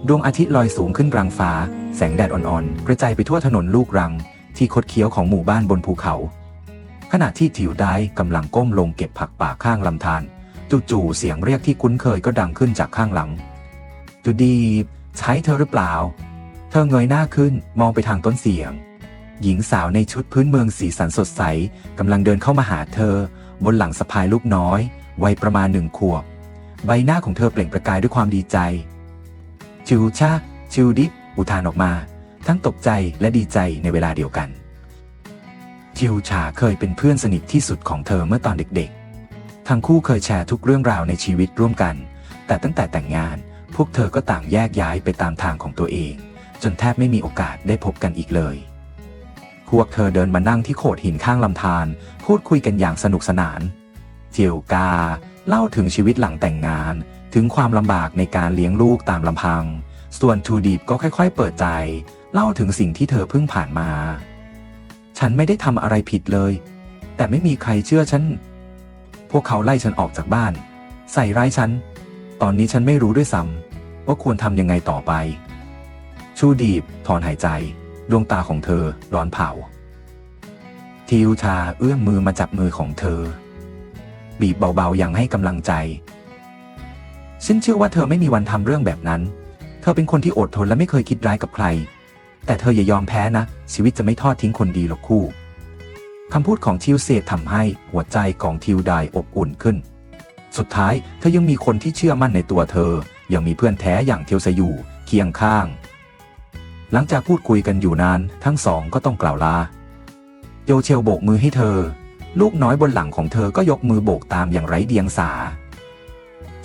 ดวงอาทิตย์ลอยสูงขึ้นกลางฟ้าแสงแดดอ่อนๆกระจายไปทั่วถนนลูกรังที่คดเคี้ยวของหมู่บ้านบนภูเขาขณะที่ทิวไดกำลังก้มลงเก็บผักป่าข้างลำธารจู่ๆเสียงเรียกที่คุ้นเคยก็ดังขึ้นจากข้างหลังจูดีใช่เธอหรือเปล่าเธอเงยหน้าขึ้นมองไปทางต้นเสียงหญิงสาวในชุดพื้นเมืองสีสันสดใสกำลังเดินเข้ามาหาเธอบนหลังสะพายลูกน้อยวัยประมาณ1 ขวบใบหน้าของเธอเปล่งประกายด้วยความดีใจชิวชาชิวดิบอุทานออกมาทั้งตกใจและดีใจในเวลาเดียวกันชิวชาเคยเป็นเพื่อนสนิทที่สุดของเธอเมื่อตอนเด็กๆทั้งคู่เคยแชร์ทุกเรื่องราวในชีวิตร่วมกันแต่ตั้งแต่แต่งงานพวกเธอก็ต่างแยกย้ายไปตามทางของตัวเองจนแทบไม่มีโอกาสได้พบกันอีกเลยพวกเธอเดินมานั่งที่โขดหินข้างลำธารพูดคุยกันอย่างสนุกสนานเจียวกาเล่าถึงชีวิตหลังแต่งงานถึงความลำบากในการเลี้ยงลูกตามลำพังส่วนทูดีบก็ค่อยๆเปิดใจเล่าถึงสิ่งที่เธอเพิ่งผ่านมาฉันไม่ได้ทำอะไรผิดเลยแต่ไม่มีใครเชื่อฉันพวกเขาไล่ฉันออกจากบ้านใส่ร้ายฉันตอนนี้ฉันไม่รู้ด้วยซ้ำว่าควรทำยังไงต่อไปชูดีบถอนหายใจดวงตาของเธอร้อนเผาทิวชาเอื้อมมือมาจับมือของเธอบีบเบาๆอย่างให้กำลังใจฉันเชื่อว่าเธอไม่มีวันทำเรื่องแบบนั้นเธอเป็นคนที่อดทนและไม่เคยคิดร้ายกับใครแต่เธออย่ายอมแพ้นะชีวิตจะไม่ทอดทิ้งคนดีหรอกคู่คำพูดของทิวเซทำให้หัวใจของทิวไดอบอุ่นขึ้นสุดท้ายเธอยังมีคนที่เชื่อมั่นในตัวเธอยังมีเพื่อนแท้อย่างเทียวซยูเคียงข้างหลังจากพูดคุยกันอยู่นานทั้งสองก็ต้องกล่าวลาโยเชลโบกมือให้เธอลูกน้อยบนหลังของเธอก็ยกมือโบกตามอย่างไร้เดียงสา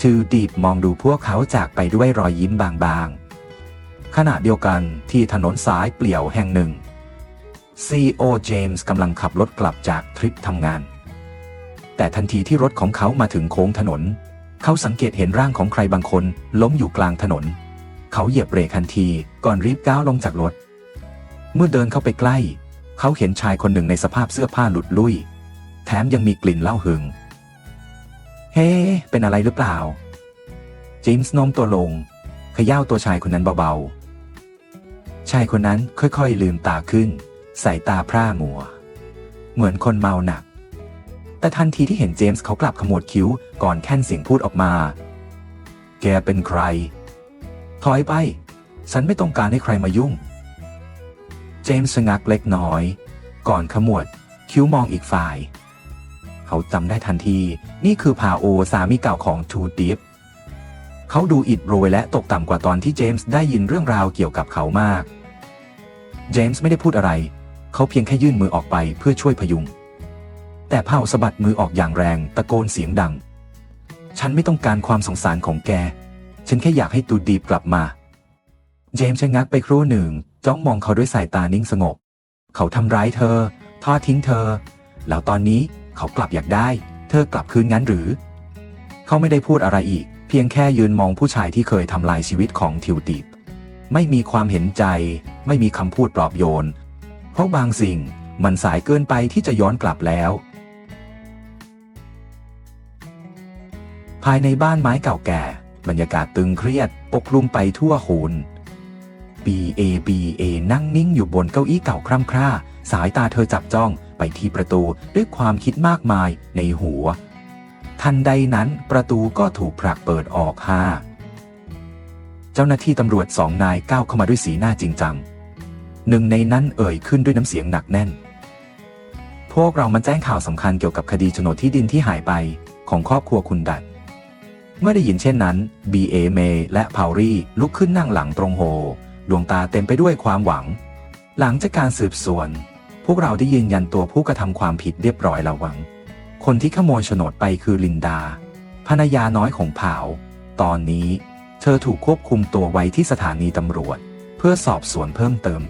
ชื่อดีบมองดูพวกเขาจากไปด้วยรอยยิ้มบางๆขณะเดียวกันที่ถนนสายเปลี่ยวแห่งหนึ่งCEO เจมส์กำลังขับรถกลับจากทริปทำงานแต่ทันทีที่รถของเขามาถึงโค้งถนนเขาสังเกตเห็นร่างของใครบางคนล้มอยู่กลางถนนเขาเหยียบเบรกทันทีก่อนรีบก้าวลงจากรถเมื่อเดินเข้าไปใกล้เขาเห็นชายคนหนึ่งในสภาพเสื้อผ้าหลุดลุ่ยแถมยังมีกลิ่นเหล้าหึงเฮ้เป็นอะไรหรือเปล่าเจมส์โน้มตัวลงเขย่าตัวชายคนนั้นเบาๆชายคนนั้นค่อยๆลืมตาขึ้นสายตาพร่ามัวเหมือนคนเมาหนักแต่ทันทีที่เห็นเจมส์เขากลับขมวดคิ้วก่อนแค่นเสียงพูดออกมาแกเป็นใครถอยไปฉันไม่ต้องการให้ใครมายุ่งเจมส์ชะงักเล็กน้อยก่อนขมวดคิ้วมองอีกฝ่ายเขาจำได้ทันทีนี่คือพาโอสามีเก่าของทูดิฟเขาดูอิดโรยและตกต่ำกว่าตอนที่เจมส์ได้ยินเรื่องราวเกี่ยวกับเขามากเจมส์ไม่ได้พูดอะไรเขาเพียงแค่ยื่นมือออกไปเพื่อช่วยพยุงแต่พาโอสะบัดมือออกอย่างแรงตะโกนเสียงดังฉันไม่ต้องการความสงสารของแกฉันแค่อยากให้ทูดิฟกลับมาเจมส์ชะงักไปครู่หนึ่งจ้องมองเขาด้วยสายตานิ่งสงบเขาทำร้ายเธอทอดทิ้งเธอแล้วตอนนี้เขากลับอยากได้เธอกลับคืนงั้นหรือเขาไม่ได้พูดอะไรอีกเพียงแค่ยืนมองผู้ชายที่เคยทำลายชีวิตของทิวดิบไม่มีความเห็นใจไม่มีคำพูดปลอบโยนเพราะบางสิ่งมันสายเกินไปที่จะย้อนกลับแล้วภายในบ้านไม้เก่าแก่บรรยากาศตึงเครียดปกคลุมไปทั่วหูนBA นั่งนิ่งอยู่บนเก้าอี้เก่าคร่ำคร่าสายตาเธอจับจ้องไปที่ประตูด้วยความคิดมากมายในหัวทันใดนั้นประตูก็ถูกผลักเปิดออกเจ้าหน้าที่ตำรวจ2 นายก้าวเข้ามาด้วยสีหน้าจริงจังหนึ่งในนั้นเอ่ยขึ้นด้วยน้ำเสียงหนักแน่นพวกเรามาแจ้งข่าวสำคัญเกี่ยวกับคดีโฉนดที่ดินที่หายไปของครอบครัวคุณดัดเมื่อได้ยินเช่นนั้น BA เมย์และพาวรี่ลุกขึ้นนั่งหลังตรงโฮดวงตาเต็มไปด้วยความหวังหลังจากการสืบสวนพวกเราได้ยืนยันตัวผู้กระทำความผิดเรียบร้อยแล้วหวังคนที่ขโมยโฉนดไปคือลินดาภรรยาน้อยของผาวตอนนี้เธอถูกควบคุมตัวไว้ที่สถานีตำรวจเพื่อสอบสวนเพิ่มเติม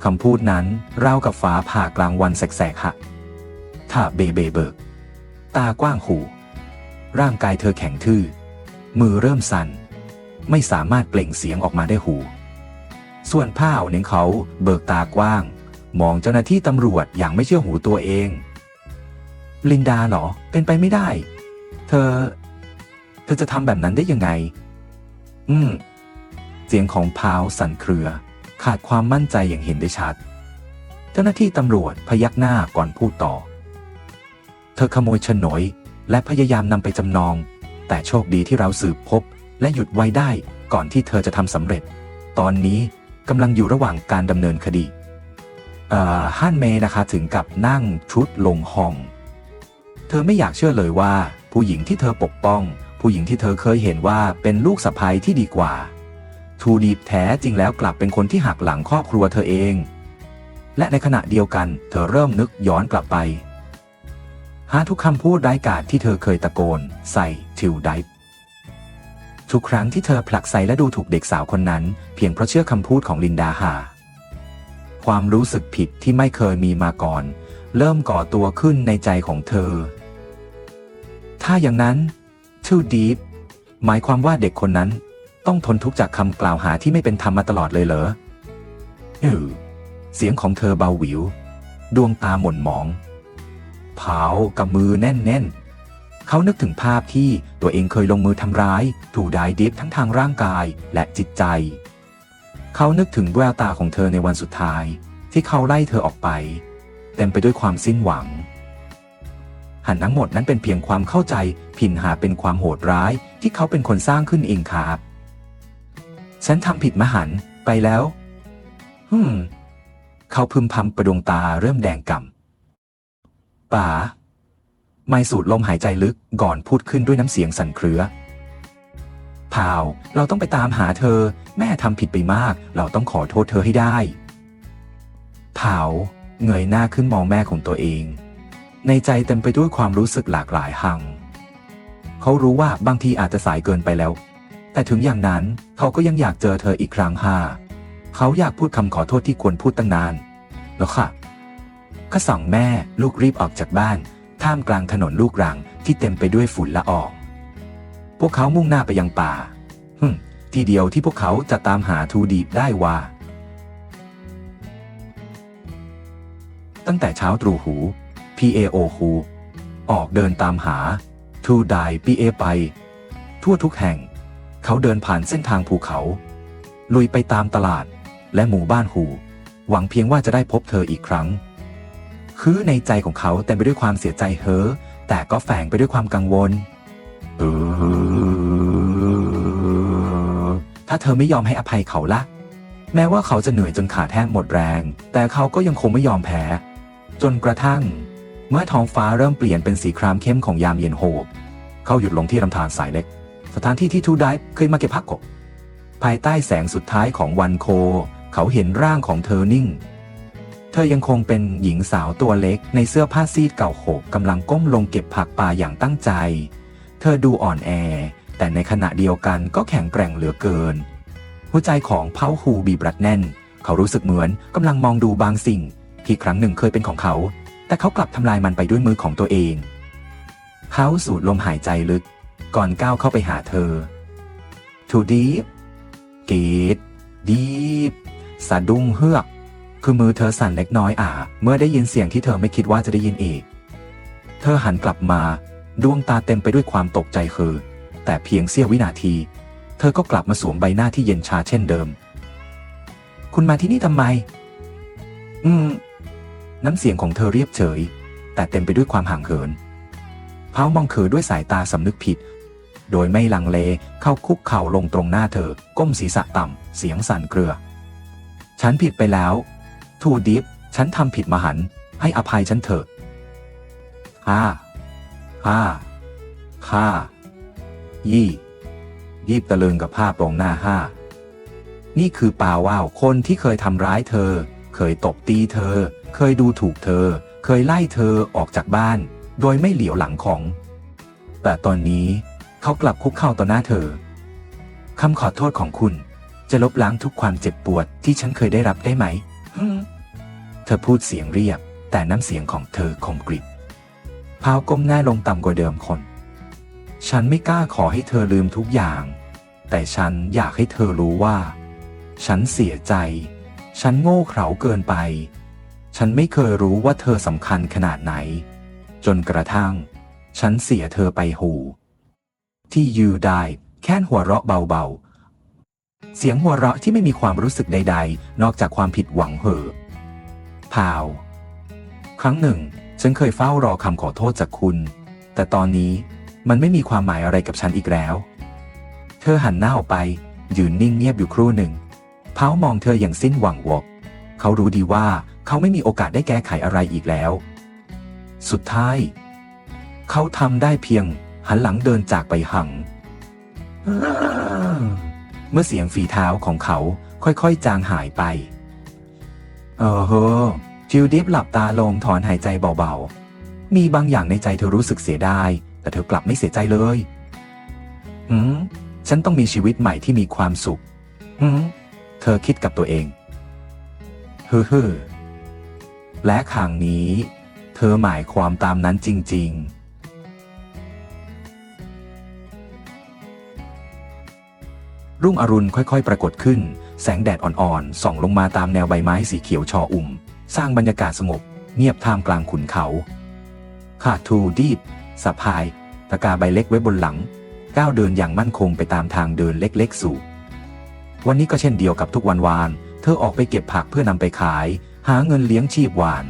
คำพูดนั้นราวกับฟ้าผ่ากลางวันแสกๆฮะถ้าเบเบิกตากว้างหูร่างกายเธอแข็งทื่อมือเริ่มสั่นไม่สามารถเปล่งเสียงออกมาได้หูส่วนผ้าเอาเน้นเขาเบิกตากว้างมองเจ้าหน้าที่ตำรวจอย่างไม่เชื่อหูตัวเองลินดาเหรอเป็นไปไม่ได้เธอจะทำแบบนั้นได้ยังไง เสียงของพาวสั่นเครือขาดความมั่นใจอย่างเห็นได้ชัดเจ้าหน้าที่ตำรวจพยักหน้าก่อนพูดต่อเธอขโมยโฉนดและพยายามนำไปจำนองแต่โชคดีที่เราสืบพบและหยุดไว้ได้ก่อนที่เธอจะทำสำเร็จตอนนี้กำลังอยู่ระหว่างการดำเนินคดีฮั่นเมย์นะคะถึงกับนั่งชุดลงห้องเธอไม่อยากเชื่อเลยว่าผู้หญิงที่เธอปกป้องผู้หญิงที่เธอเคยเห็นว่าเป็นลูกสะใภ้ที่ดีกว่าทูดีแท้จริงแล้วกลับเป็นคนที่หักหลังครอบครัวเธอเองและในขณะเดียวกันเธอเริ่มนึกย้อนกลับไปหาทุกคำพูดร้ายกาจที่เธอเคยตะโกนใส่ทิวไดฟ์ทุกครั้งที่เธอผลักไสและดูถูกเด็กสาวคนนั้นเพียงเพราะเชื่อคำพูดของลินดาหาความรู้สึกผิดที่ไม่เคยมีมาก่อนเริ่มก่อตัวขึ้นในใจของเธอถ้าอย่างนั้นทูดีฟหมายความว่าเด็กคนนั้นต้องทนทุกข์จากคำกล่าวหาที่ไม่เป็นธรรมมาตลอดเลยเหรอเสียงของเธอเบาหวิวดวงตาหม่นหมองเผากับมือแน่นๆเขานึกถึงภาพที่ตัวเองเคยลงมือทำร้ายถูกไดดิฟทั้งทางร่างกายและจิตใจเขานึกถึงแววตาของเธอในวันสุดท้ายที่เขาไล่เธอออกไปเต็มไปด้วยความสิ้นหวังหันทั้งหมดนั้นเป็นเพียงความเข้าใจผิดหาเป็นความโหดร้ายที่เขาเป็นคนสร้างขึ้นเองครับฉันทำผิดมหันต์ไปแล้วเขาพึมพำประดวงตาเริ่มแดงก่ำป๋าไม่สูดลมหายใจลึกก่อนพูดขึ้นด้วยน้ำเสียงสั่นเครือพาวเราต้องไปตามหาเธอแม่ทำผิดไปมากเราต้องขอโทษเธอให้ได้พาวเงยหน้าขึ้นมองแม่ของตัวเองในใจเต็มไปด้วยความรู้สึกหลากหลายหังเขารู้ว่าบางทีอาจจะสายเกินไปแล้วแต่ถึงอย่างนั้นเขาก็ยังอยากเจอเธออีกครั้งเขาอยากพูดคำขอโทษที่ควรพูดตั้งนานแล้วค่ะก็สั่งแม่ลูกรีบออกจากบ้านท่ามกลางถนนลูกรังที่เต็มไปด้วยฝุ่นละอองพวกเขามุ่งหน้าไปยังป่าที่เดียวที่พวกเขาจะตามหาทูดีบได้ว่าตั้งแต่เช้าตรู่หูPAO คูออกเดินตามหาทูได PA ไปทั่วทุกแห่งเขาเดินผ่านเส้นทางภูเขาลุยไปตามตลาดและหมู่บ้านหูหวังเพียงว่าจะได้พบเธออีกครั้งคือในใจของเขาเต็มไปด้วยความเสียใจแต่ก็แฝงไปด้วยความกังวลถ้าเธอไม่ยอมให้อภัยเขาละแม้ว่าเขาจะเหนื่อยจนขาแทบหมดแรงแต่เขาก็ยังคงไม่ยอมแพ้จนกระทั่งเมื่อท้องฟ้าเริ่มเปลี่ยนเป็นสีครามเข้มของยามเย็นโหบเขาหยุดลงที่ลำธารสายเล็กสถานที่ที่ทูไดเคยมาเก็บผักกบภายใต้แสงสุดท้ายของวันโคเขาเห็นร่างของเธอนิ่งเธอยังคงเป็นหญิงสาวตัวเล็กในเสื้อผ้าซีดเก่าโหกกำลังก้มลงเก็บผักป่าอย่างตั้งใจเธอดูอ่อนแอแต่ในขณะเดียวกันก็แข็งแกร่งเหลือเกินหัวใจของเผาฮูบีบรัดแน่นเขารู้สึกเหมือนกำลังมองดูบางสิ่งที่ครั้งหนึ่งเคยเป็นของเขาแต่เขากลับทำลายมันไปด้วยมือของตัวเองเขาสูดลมหายใจลึกก่อนก้าวเข้าไปหาเธอทูดีฟเกตดีฟสะดุ้งเฮือกคือมือเธอสั่นเล็กน้อยเมื่อได้ยินเสียงที่เธอไม่คิดว่าจะได้ยินอีกเธอหันกลับมาดวงตาเต็มไปด้วยความตกใจแต่เพียงเสี้ยววินาทีเธอก็กลับมาสวมใบหน้าที่เย็นชาเช่นเดิมคุณมาที่นี่ทำไมน้ำเสียงของเธอเรียบเฉยแต่เต็มไปด้วยความห่างเหินเขามองเธอด้วยสายตาสำนึกผิดโดยไม่ลังเลเข้าคุกเข่าลงตรงหน้าเธอก้มศีรษะต่ำเสียงสั่นเครือฉันผิดไปแล้วทูดิฟฉันทำผิดมหันต์ให้อภัยฉันเถอะยีบตะลึงกับภาพตรงหน้านี่คือป่าว่าวคนที่เคยทำร้ายเธอเคยตบตีเธอเคยดูถูกเธอเคยไล่เธอออกจากบ้านโดยไม่เหลียวหลังของแต่ตอนนี้เขากลับคุกเข่าต่อหน้าเธอคำขอโทษของคุณจะลบล้างทุกความเจ็บปวดที่ฉันเคยได้รับได้ไหมเธอพูดเสียงเรียบแต่น้ำเสียงของเธอคมกริบพาวก้มหน้าลงต่ำกว่าเดิมคนฉันไม่กล้าขอให้เธอลืมทุกอย่างแต่ฉันอยากให้เธอรู้ว่าฉันเสียใจฉันโง่เขลาเกินไปฉันไม่เคยรู้ว่าเธอสำคัญขนาดไหนจนกระทั่งฉันเสียเธอไปที่ยูได้แค่หัวเราะเบา เสียงหัวเราะที่ไม่มีความรู้สึกใดๆนอกจากความผิดหวังพาวครั้งหนึ่งฉันเคยเฝ้ารอคำขอโทษจากคุณแต่ตอนนี้มันไม่มีความหมายอะไรกับฉันอีกแล้วเธอหันหน้าออกไปยืนนิ่งเงียบอยู่ครู่หนึ่งพาวมองเธออย่างสิ้นหวังวอกเขารู้ดีว่าเขาไม่มีโอกาสได้แก้ไขอะไรอีกแล้วสุดท้ายเขาทำได้เพียงหันหลังเดินจากไปห่างเมื่อเสียงฝีเท้าของเขาค่อยๆจางหายไปจิลดิฟหลับตาลงถอนหายใจเบาๆมีบางอย่างในใจเธอรู้สึกเสียดายแต่เธอกลับไม่เสียใจเลยฉันต้องมีชีวิตใหม่ที่มีความสุขเธอคิดกับตัวเองและครั้งนี้เธอหมายความตามนั้นจริงๆรุ่งอรุณค่อยๆปรากฏขึ้นแสงแดดอ่อนๆส่องลงมาตามแนวใบไม้สีเขียวชอุ่มสร้างบรรยากาศสงบเงียบท่ามกลางขุนเขาขาดทูดีบสะพายตะกร้าใบเล็กไว้บนหลังก้าวเดินอย่างมั่นคงไปตามทางเดินเล็กๆสู่วันนี้ก็เช่นเดียวกับทุกวันวานเธอออกไปเก็บผักเพื่อนำไปขายหาเงินเลี้ยงชีพวาน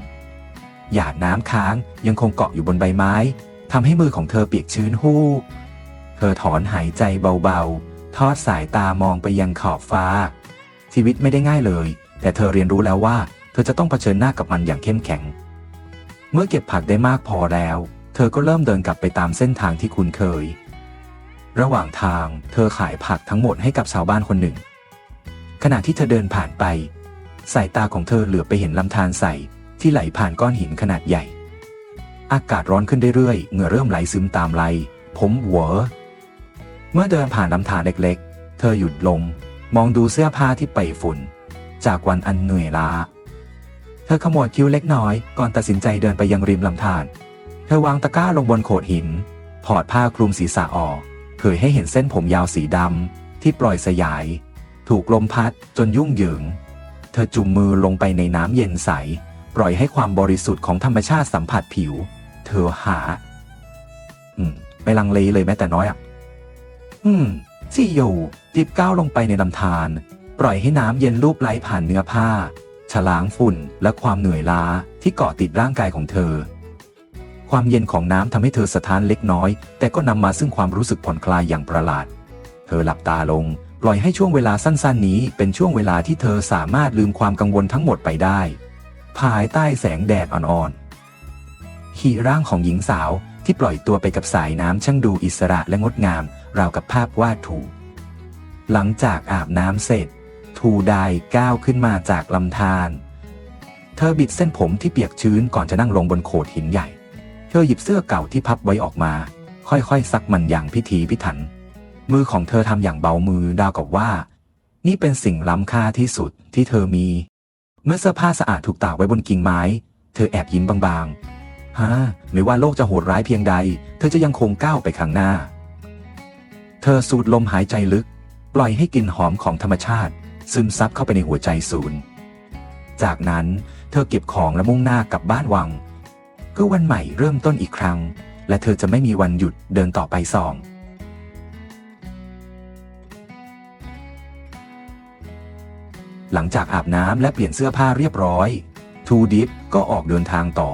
หยาดน้ำค้างยังคงเกาะอยู่บนใบไม้ทำให้มือของเธอเปียกชื้นฮู้เธอถอนหายใจเบาๆทอดสายตามองไปยังขอบฟ้าชีวิตไม่ได้ง่ายเลยแต่เธอเรียนรู้แล้วว่าเธอจะต้องเผชิญหน้ากับมันอย่างเข้มแข็งเมื่อเก็บผักได้มากพอแล้วเธอก็เริ่มเดินกลับไปตามเส้นทางที่คุ้นเคยระหว่างทางเธอขายผักทั้งหมดให้กับชาวบ้านคนหนึ่งขณะที่เธอเดินผ่านไปสายตาของเธอเหลือบไปเห็นลำธารใสที่ไหลผ่านก้อนหินขนาดใหญ่อากาศร้อนขึ้นเรื่อยๆเหงื่อเริ่มไหลซึมตามไหลผมหัวเมื่อเดินผ่านลำธารเล็กๆเธอหยุดลงมองดูเสื้อผ้าที่เปื้อนฝุ่นจากวันอันเหนื่อยล้าเธอขมวดคิ้วเล็กน้อยก่อนตัดสินใจเดินไปยังริมลำธารเธอวางตะกร้าลงบนโขดหินถอดผ้าคลุมศีรษะออกเผยให้เห็นเส้นผมยาวสีดำที่ปล่อยสยายถูกลมพัดจนยุ่งเหยิงเธอจุ่มมือลงไปในน้ำเย็นใสปล่อยให้ความบริสุทธิ์ของธรรมชาติสัมผัสผิวเธอหาไม่ลังเลเลยแม้แต่น้อยซี่อยู่ดิบก้าวลงไปในลำธารปล่อยให้น้ำเย็นลูบไหลผ่านเนื้อผ้าฉลางฝุ่นและความเหนื่อยล้าที่เกาะติดร่างกายของเธอความเย็นของน้ำทำให้เธอสะท้านเล็กน้อยแต่ก็นำมาซึ่งความรู้สึกผ่อนคลายอย่างประหลาดเธอหลับตาลงปล่อยให้ช่วงเวลาสั้นๆนี้เป็นช่วงเวลาที่เธอสามารถลืมความกังวลทั้งหมดไปได้ภายใต้แสงแดดอ่อนๆขี่ร่างของหญิงสาวที่ปล่อยตัวไปกับสายน้ำช่างดูอิสระและงดงามราวกับภาพวาดถูกหลังจากอาบน้ำเสร็จทูไดก้าวขึ้นมาจากลำธารเธอบิดเส้นผมที่เปียกชื้นก่อนจะนั่งลงบนโขดหินใหญ่เธอหยิบเสื้อเก่าที่พับไว้ออกมาค่อยๆซักมันอย่างพิถีพิถันมือของเธอทำอย่างเบามือดาวกับว่านี่เป็นสิ่งล้ำค่าที่สุดที่เธอมีเมื่อเสื้อผ้าสะอาดถูกตากไว้บนกิ่งไม้เธอแอบยิ้มบางๆไม่ว่าโลกจะโหดร้ายเพียงใดเธอจะยังคงก้าวไปข้างหน้าเธอสูดลมหายใจลึกปล่อยให้กลิ่นหอมของธรรมชาติซึมซับเข้าไปในหัวใจศูนย์จากนั้นเธอเก็บของและมุ่งหน้ากลับบ้านวังเพื่อวันใหม่เริ่มต้นอีกครั้งและเธอจะไม่มีวันหยุดเดินต่อไปหลังจากอาบน้ำและเปลี่ยนเสื้อผ้าเรียบร้อยทูดิฟก็ออกเดินทางต่อ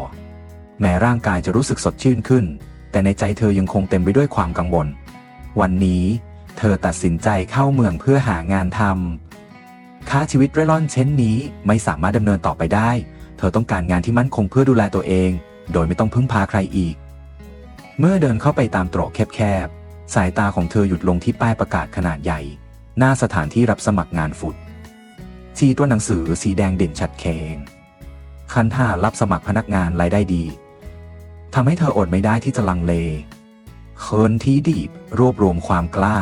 แม้ร่างกายจะรู้สึกสดชื่นขึ้นแต่ในใจเธอยังคงเต็มไปด้วยความกังวลวันนี้เธอตัดสินใจเข้าเมืองเพื่อหางานทำค่าชีวิตเร่ร่อนเช่นนี้ไม่สามารถดำเนินต่อไปได้เธอต้องการงานที่มั่นคงเพื่อดูแลตัวเองโดยไม่ต้องพึ่งพาใครอีกเมื่อเดินเข้าไปตามตรอกแคบๆสายตาของเธอหยุดลงที่ป้ายประกาศขนาดใหญ่หน้าสถานที่รับสมัครงานฟุตชี้ตัวหนังสือสีแดงเด่นชัดเจนคันท่ารับสมัครพนักงานรายได้ดีทำให้เธออดไม่ได้ที่จะลังเลเคินที่ดีบรวบรวมความกล้า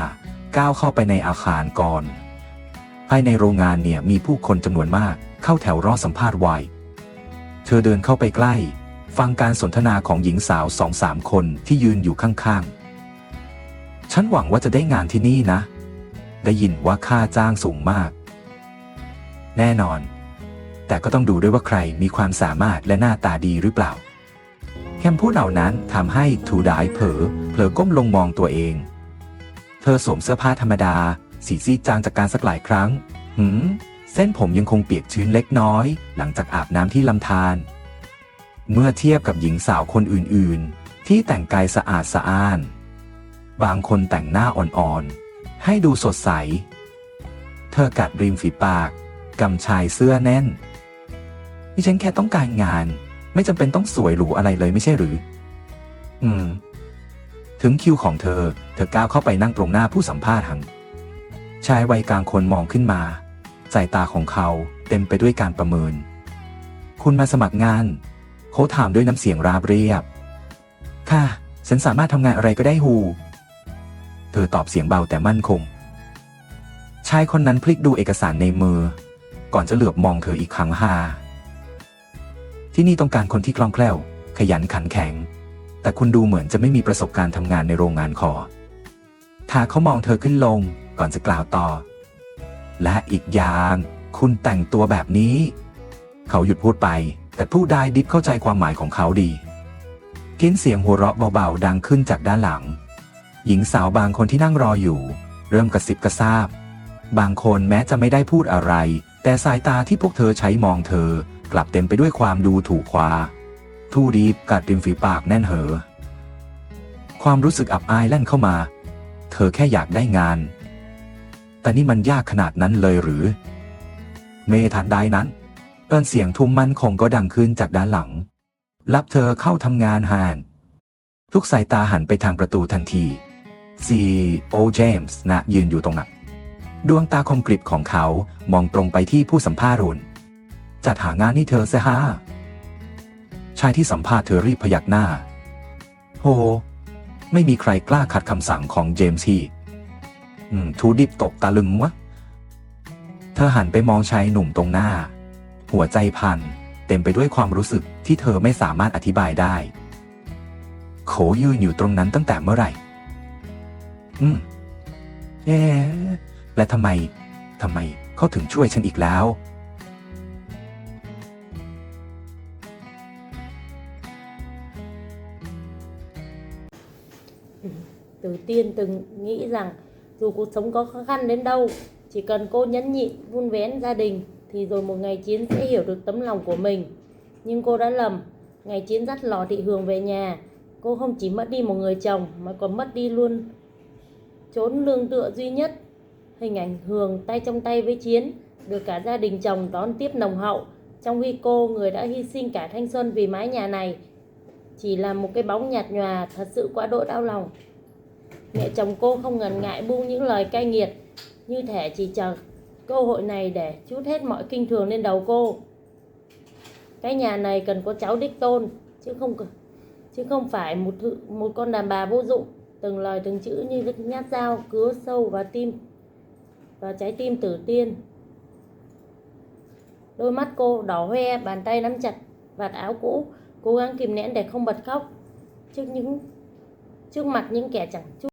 ก้าวเข้าไปในอาคารก่อนภายในโรงงานเนี่ยมีผู้คนจำนวนมากเข้าแถวรอสัมภาษณ์ไว้เธอเดินเข้าไปใกล้ฟังการสนทนาของหญิงสาว 2-3 คนที่ยืนอยู่ข้างๆฉันหวังว่าจะได้งานที่นี่นะได้ยินว่าค่าจ้างสูงมากแน่นอนแต่ก็ต้องดูด้วยว่าใครมีความสามารถและหน้าตาดีหรือเปล่าคำพูดเหล่านั้นทำให้ทูไดเผลอก้มลงมองตัวเองเธอสวมเสื้อผ้าธรรมดา สีซีดจางจากการสักหลายครั้งเส้นผมยังคงเปียกชื้นเล็กน้อยหลังจากอาบน้ำที่ลำธารเมื่อเทียบกับหญิงสาวคนอื่นๆที่แต่งกายสะอาดสะอ้านบางคนแต่งหน้าอ่อนๆให้ดูสดใสเธอกัดริมฝีปากกำชายเสื้อแน่นนี่ฉันแค่ต้องการงานไม่จำเป็นต้องสวยหรูอะไรเลยไม่ใช่หรือถึงคิวของเธอก้าวเข้าไปนั่งตรงหน้าผู้สัมภาษณ์หังชายวัยกลางคนมองขึ้นมาสายตาของเขาเต็มไปด้วยการประเมินคุณมาสมัครงานเขาถามด้วยน้ำเสียงราบเรียบค่ะฉันสามารถทำงานอะไรก็ได้ฮูเธอตอบเสียงเบาแต่มั่นคงชายคนนั้นพลิกดูเอกสารในมือก่อนจะเหลือบมองเธออีกครั้งที่นี่ต้องการคนที่คล่องแคล่วขยันขันแข็งแต่คุณดูเหมือนจะไม่มีประสบการณ์ทำงานในโรงงานขอเขามองเธอขึ้นลงก่อนจะกล่าวต่อและอีกอย่างคุณแต่งตัวแบบนี้เขาหยุดพูดไปแต่ผู้ได้ดิบเข้าใจความหมายของเขาดีเสียงหัวเราะเบาๆดังขึ้นจากด้านหลังหญิงสาวบางคนที่นั่งรออยู่เริ่มกระซิบกระซาบบางคนแม้จะไม่ได้พูดอะไรแต่สายตาที่พวกเธอใช้มองเธอกลับเต็มไปด้วยความดูถูกทูดีบกัดริมฝีปากแน่นเหอความรู้สึกอับอายแล่นเข้ามาเธอแค่อยากได้งานแต่นี่มันยากขนาดนั้นเลยหรือเมทันใดนั้นเสียงทุ้มมั่นคงก็ดังขึ้นจากด้านหลังรับเธอเข้าทำงานฮานทุกสายตาหันไปทางประตูทันทีCEO เจมส์ยืนอยู่ตรงนั้นดวงตาคมกริบของเขามองตรงไปที่ผู้สัมภาษณ์รุ่นจัดหางานให้เธอซะฮะชายที่สัมภาษณ์เธอรีบพยักหน้าโหไม่มีใครกล้าขัดคำสั่งของเจมส์ที่ทูดิบตกตะลึงวะเธอหันไปมองชายหนุ่มตรงหน้าหัวใจพันเต็มไปด้วยความรู้สึกที่เธอไม่สามารถอธิบายได้โขยืนอยู่ตรงนั้นตั้งแต่เมื่อไหร่และทำไมเขาถึงช่วยฉันอีกแล้วTừ tiên từng nghĩ rằng dù cuộc sống có khó khăn đến đâu, chỉ cần cô nhẫn nhịn, vun vén gia đình thì rồi một ngày Chiến sẽ hiểu được tấm lòng của mình. Nhưng cô đã lầm. Ngày Chiến dắt Lò Thị Hường về nhà, cô không chỉ mất đi một người chồng mà còn mất đi luôn chốn lương tựa duy nhất. Hình ảnh Hường tay trong tay với Chiến được cả gia đình chồng đón tiếp nồng hậu, trong khi cô, người đã hy sinh cả thanh xuân vì mái nhà này, chỉ là một cái bóng nhạt nhòa, thật sự quá đỗi đau lòng. Mẹ chồng cô không ngần ngại buông những lời cay nghiệt, như thể chỉ chờ cơ hội này để trút hết mọi kinh thường lên đầu cô. Cái nhà này cần có cháu đích tôn, chứ không phải một con đàn bà vô dụng. Từng lời từng chữ như nhát dao cứa sâu vào trái tim Tử Tiên. Đôi mắt cô đỏ hoe, bàn tay nắm chặt vạt áo cũ, cố gắng kìm nén để không bật khóc trước mặt những kẻ chẳng chút